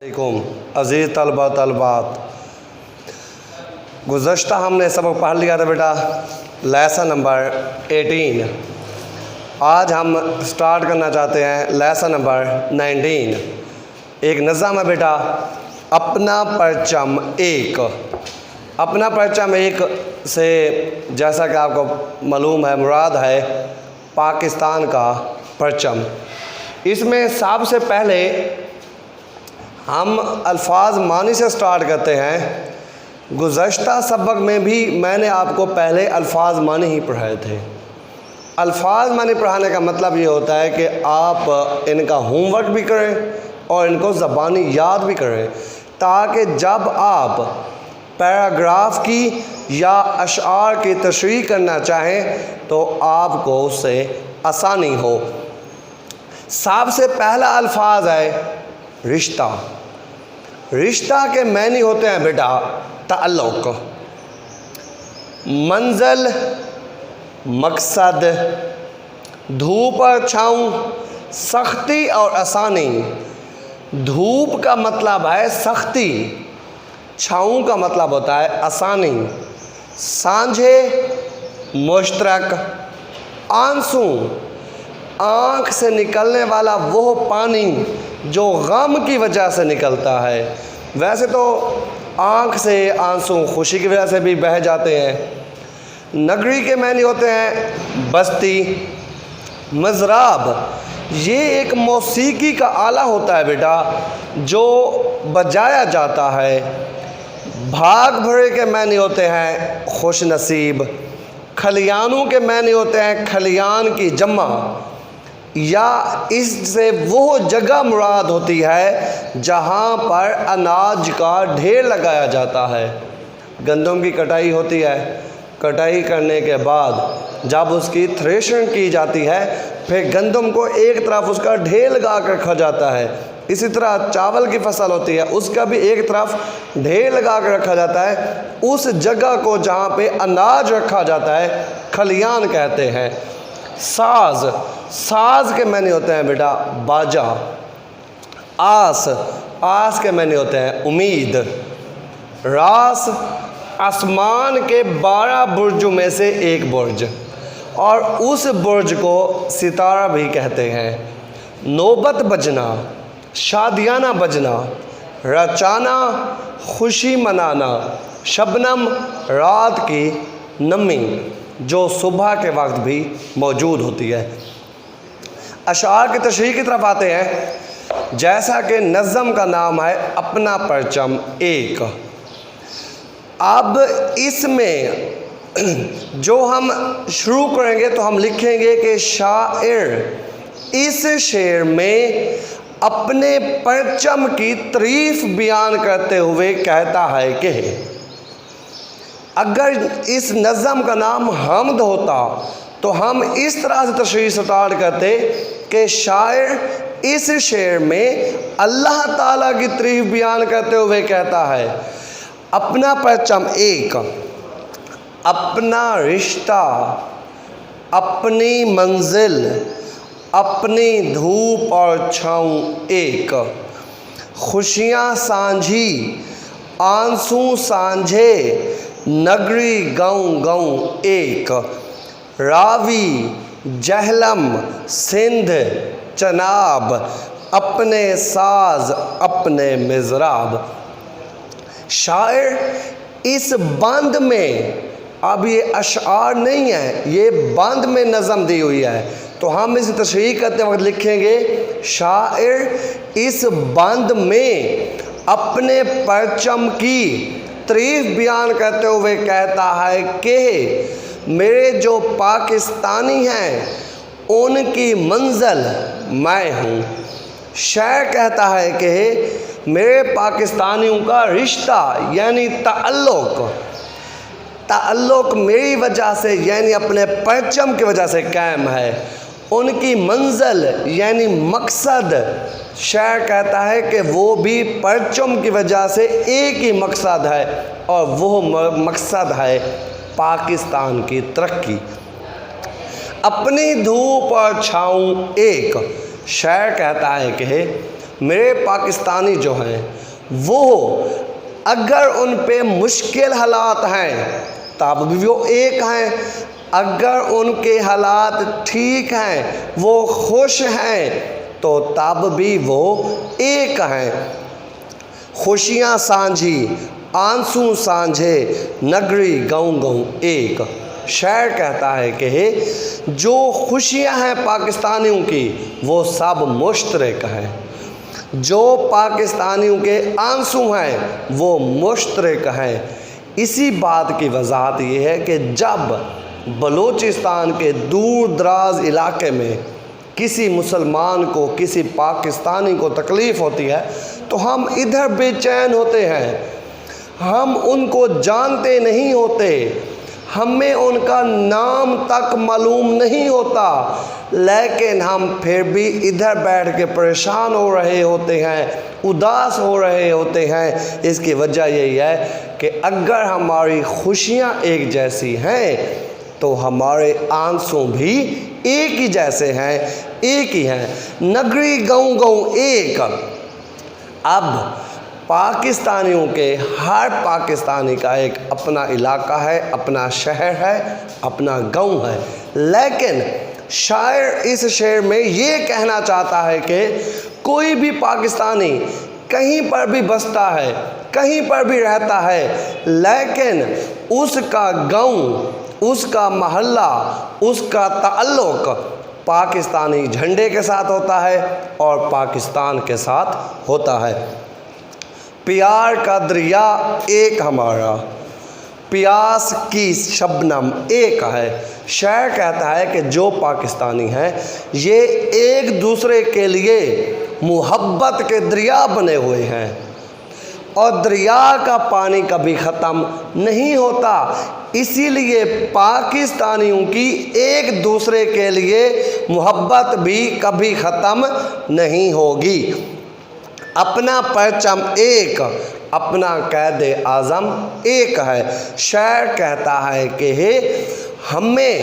अज़ीज़ तलबा तलबात, गुज़श्ता हमने सबक पढ़ लिया था बेटा लेसन नंबर 18। आज हम स्टार्ट करना चाहते हैं लेसन नंबर 19। एक नज़म है बेटा, अपना परचम एक। अपना परचम एक से जैसा कि आपको मालूम है मुराद है पाकिस्तान का परचम। इसमें सबसे पहले हम अल्फाज मानी से स्टार्ट करते हैं। गुज़श्ता सबक में भी मैंने आपको पहले अल्फाज मानी ही पढ़ाए थे। अल्फाज मानी पढ़ाने का मतलब ये होता है कि आप इनका होमवर्क भी करें और इनको ज़बानी याद भी करें, ताकि जब आप पैराग्राफ की या अशआर की तशरीह करना चाहें तो आपको उससे आसानी हो। सबसे पहला अल्फाज है रिश्ता। रिश्ता के मानी होते हैं बेटा ताल्लुक़, मंज़िल, मकसद, धूप और छाँव, सख्ती और आसानी। धूप का मतलब है सख्ती, छाँव का मतलब होता है आसानी। सांझे, मुश्तरक, आंसू, आँख से निकलने वाला वो पानी जो गम की वजह से निकलता है। वैसे तो आँख से आंसू खुशी की वजह से भी बह जाते हैं। नगरी के मानी होते हैं बस्ती, मज़राब। ये एक मौसीकी का आला होता है बेटा जो बजाया जाता है। भाग भरे के मानी होते हैं खुश नसीब। खलियानों के मानी होते हैं खलियान की जमा, या इससे वो जगह मुराद होती है जहाँ पर अनाज का ढेर लगाया जाता है। गंदम की कटाई होती है, कटाई करने के बाद जब उसकी थ्रेशरिंग की जाती है फिर गंदम को एक तरफ उसका ढेर लगा कर रखा जाता है। इसी तरह चावल की फसल होती है, उसका भी एक तरफ ढेर लगा कर रखा जाता है। उस जगह को जहाँ पे अनाज रखा जाता है खलियान कहते हैं। साज, साज के माने होते हैं बेटा बाजा। आस, आस के माने होते हैं उम्मीद। रास, आसमान के 12 बुर्जों में से एक बुर्ज, और उस बुर्ज को सितारा भी कहते हैं। नौबत बजना, शादियाना बजना। रचाना, खुशी मनाना। शबनम, रात की नमी जो सुबह के वक्त भी मौजूद होती है। अशार की तशरीह की तरफ आते हैं। जैसा कि नज़म का नाम है अपना परचम एक। अब इसमें जो हम शुरू करेंगे तो हम लिखेंगे कि शायर इस शेर में अपने परचम की तारीफ बयान करते हुए कहता है कि अगर इस नज़म का नाम हमद होता तो हम इस तरह से तशरीह स्टार्ट करते कि शायर इस शेर में अल्लाह ताला की तारीफ बयान करते हुए कहता है अपना परचम एक, अपना रिश्ता, अपनी मंजिल, अपनी धूप और छाँव एक। खुशियाँ सांझी, आंसू सांझे, नगरी गाँव गाँव एक। रावी, जहलम, सिंध, चनाब, अपने साज अपने मिज़राब। शायर इस बंद में, अब ये अशआर नहीं है, ये बंद में नज़म दी हुई है, तो हम इस तशरीह करते वक्त लिखेंगे शायर इस बंद में अपने परचम की तारीफ बयान करते हुए कहता है कि मेरे जो पाकिस्तानी हैं उनकी मंजिल मैं हूँ। शायर कहता है कि मेरे पाकिस्तानियों का रिश्ता यानी ताल्लुक़ मेरी वजह से यानी अपने परचम की वजह से कायम है। उनकी मंजिल यानी मकसद, शायर कहता है कि वो भी परचम की वजह से एक ही मकसद है, और वो मकसद है पाकिस्तान की तरक्की। अपनी धूप और छाँव एक। शायर कहता है कि میرے پاکستانی جو ہیں وہ اگر ان پہ مشکل حالات ہیں تب بھی وہ ایک ہیں، اگر ان کے حالات ٹھیک ہیں، وہ خوش ہیں، تو تب بھی وہ ایک ہیں۔ خوشیاں سانجھی آنسو سانجھے، نگری گاؤں گاؤں ایک۔ شاعر کہتا ہے کہ جو خوشیاں ہیں پاکستانیوں کی وہ سب مشترک ہیں، جو پاکستانیوں کے آنسو ہیں وہ مشترک ہیں۔ اسی بات کی وضاحت یہ ہے کہ جب بلوچستان کے دور دراز علاقے میں کسی مسلمان کو، کسی پاکستانی کو تکلیف ہوتی ہے تو ہم ادھر بے چین ہوتے ہیں، ہم ان کو جانتے نہیں ہوتے، ہمیں ان کا نام تک معلوم نہیں ہوتا، لیکن ہم پھر بھی ادھر بیٹھ کے پریشان ہو رہے ہوتے ہیں، اداس ہو رہے ہوتے ہیں۔ اس کی وجہ یہی ہے کہ اگر ہماری خوشیاں ایک جیسی ہیں تو ہمارے آنسو بھی ایک ہی جیسے ہیں، ایک ہی ہیں۔ نگری گاؤں گاؤں ایک۔ اب پاکستانیوں کے ہر پاکستانی کا ایک اپنا علاقہ ہے، اپنا شہر ہے، اپنا گاؤں ہے، لیکن شاعر اس شعر میں یہ کہنا چاہتا ہے کہ کوئی بھی پاکستانی کہیں پر بھی بستا ہے، کہیں پر بھی رہتا ہے، لیکن اس کا گاؤں، اس کا محلہ، اس کا تعلق پاکستانی جھنڈے کے ساتھ ہوتا ہے اور پاکستان کے ساتھ ہوتا ہے۔ پیار کا دریا ایک ہمارا، پیاس کی شبنم ایک ہے۔ شاعر کہتا ہے کہ جو پاکستانی ہیں یہ ایک دوسرے کے لیے محبت کے دریا بنے ہوئے ہیں، اور دریا کا پانی کبھی ختم نہیں ہوتا، اسی لیے پاکستانیوں کی ایک دوسرے کے لیے محبت بھی کبھی ختم نہیں ہوگی۔ اپنا پرچم ایک، اپنا قائد اعظم ایک ہے۔ شاعر کہتا ہے کہ ہمیں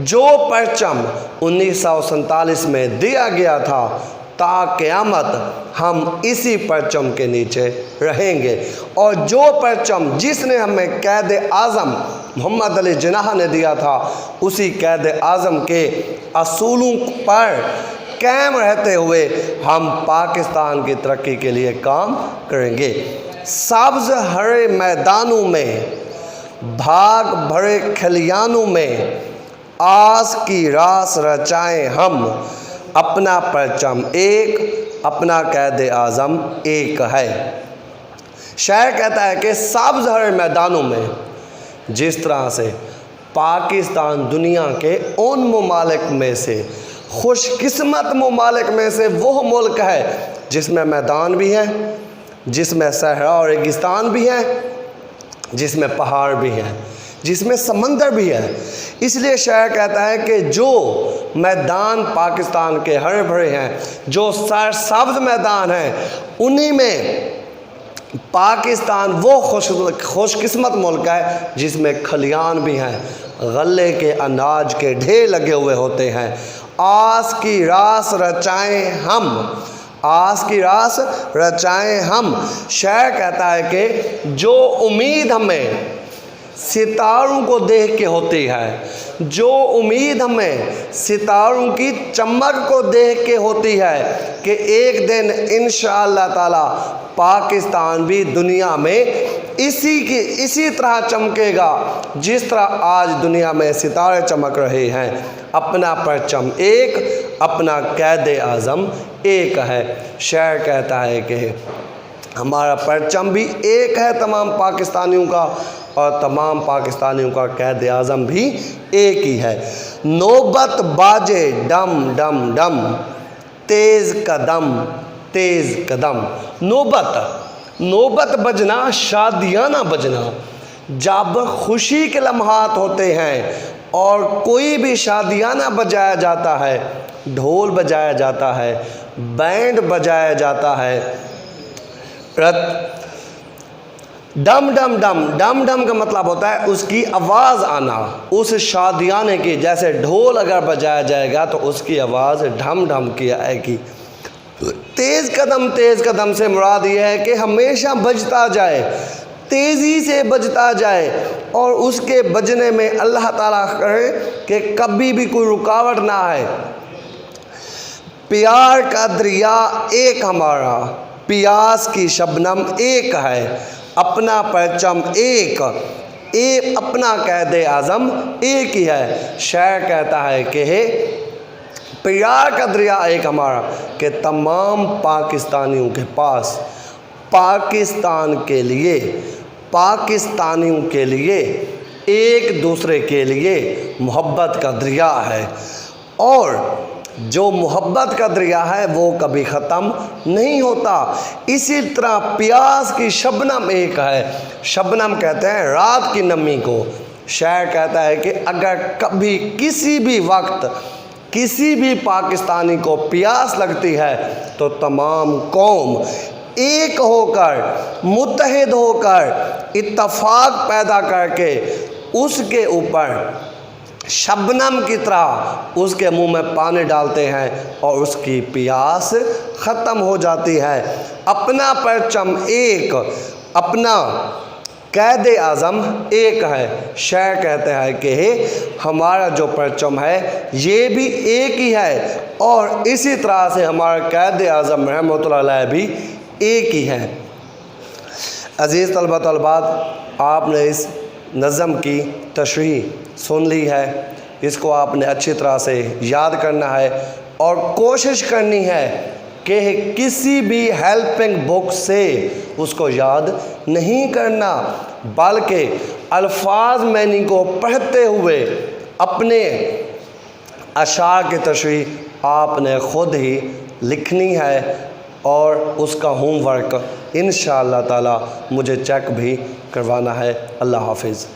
جو پرچم 1947 میں دیا گیا تھا تا قیامت ہم اسی پرچم کے نیچے رہیں گے، اور جو پرچم جس نے ہمیں قائد اعظم محمد علی جناح نے دیا تھا اسی قائد اعظم کے اصولوں پر قائم رہتے ہوئے ہم پاکستان کی ترقی کے لیے کام کریں گے۔ سبز ہرے میدانوں میں، بھاگ بھرے کھلیانوں میں، آس کی راس رچائیں ہم، اپنا پرچم ایک، اپنا قائد اعظم ایک ہے۔ شاعر کہتا ہے کہ سبز ہرے میدانوں میں، جس طرح سے پاکستان دنیا کے ان ممالک میں سے، خوش قسمت ممالک میں سے وہ ملک ہے جس میں میدان بھی ہیں، جس میں صحرا اور ریگستان بھی ہیں، جس میں پہاڑ بھی ہیں، جس میں سمندر بھی ہے۔ اس لیے شاعر کہتا ہے کہ جو میدان پاکستان کے ہرے بھرے ہیں، جو سرسبز میدان ہیں، انہی میں پاکستان وہ خوش قسمت ملک ہے جس میں کھلیان بھی ہیں، غلے کے اناج کے ڈھیر لگے ہوئے ہوتے ہیں۔ آس کی راس رچائیں ہم، آس کی راس رچائیں ہم۔ شاعر کہتا ہے کہ جو امید ہمیں ستاروں کو دیکھ کے ہوتی ہے، جو امید ہمیں ستاروں کی چمک کو دیکھ کے ہوتی ہے کہ ایک دن انشاءاللہ تعالی پاکستان بھی دنیا میں اسی طرح چمکے گا جس طرح آج دنیا میں ستارے چمک رہے ہیں۔ اپنا پرچم ایک، اپنا قائد اعظم ایک ہے۔ شاعر کہتا ہے کہ ہمارا پرچم بھی ایک ہے تمام پاکستانیوں کا، اور تمام پاکستانیوں کا قائد اعظم بھی ایک ہی ہے۔ نوبت باجے ڈم ڈم ڈم، تیز قدم تیز قدم۔ نوبت بجنا، شادیانہ بجنا، جب خوشی کے لمحات ہوتے ہیں اور کوئی بھی شادیانہ بجایا جاتا ہے، ڈھول بجایا جاتا ہے، بینڈ بجایا جاتا ہے، ڈم ڈم ڈم، ڈم ڈم کا مطلب ہوتا ہے اس کی آواز آنا، اس شادیانے کی، جیسے ڈھول اگر بجایا جائے گا تو اس کی آواز ڈھم ڈھم کی آئے گی۔ तेज़ कदम से मुराद ये है कि हमेशा बजता जाए, तेज़ी से बजता जाए, और उसके बजने में अल्लाह ताला करे कि कभी भी कोई रुकावट ना आए। प्यार का दरिया एक हमारा, प्यास की शबनम एक है, अपना परचम एक, अपना कैद आज़म एक ही है। शायर कहता है कि हे प्यार का दरिया एक हमारा, कि तमाम पाकिस्तानियों के पास पाकिस्तानियों के लिए एक दूसरे के लिए मोहब्बत का दरिया है, और जो मोहब्बत का दरिया है वो कभी ख़त्म नहीं होता। इसी तरह प्यास की शबनम एक है। शबनम कहते हैं रात की नमी को। शायर कहता है कि अगर कभी किसी भी वक्त किसी भी पाकिस्तानी को प्यास लगती है तो तमाम कौम एक होकर, मुत्तहिद होकर, इत्तफाक पैदा करके उसके ऊपर शबनम की तरह उसके मुंह में पानी डालते हैं और उसकी प्यास ख़त्म हो जाती है। अपना परचम एक, अपना कैद आज़म एक है। शायर कहते हैं कि हमारा जो परचम है ये भी एक ही है, और इसी तरह से हमारा कैद आज़म रहमतुल्लाह अलैह भी एक ही है। अज़ीज़ तलबा तलबात, आपने इस नज़म की तशरीह सुन ली है, इसको आपने अच्छी तरह से याद करना है और कोशिश करनी है कि किसी भी हेल्पिंग बुक से उसको याद नहीं करना, बल्कि अल्फाज मैनी को पढ़ते हुए अपने अशार की तशरीह आपने ख़ुद ही लिखनी है, और उसका होमवर्क इंशाअल्लाह ताला मुझे चेक भी करवाना है। अल्लाह हाफिज़।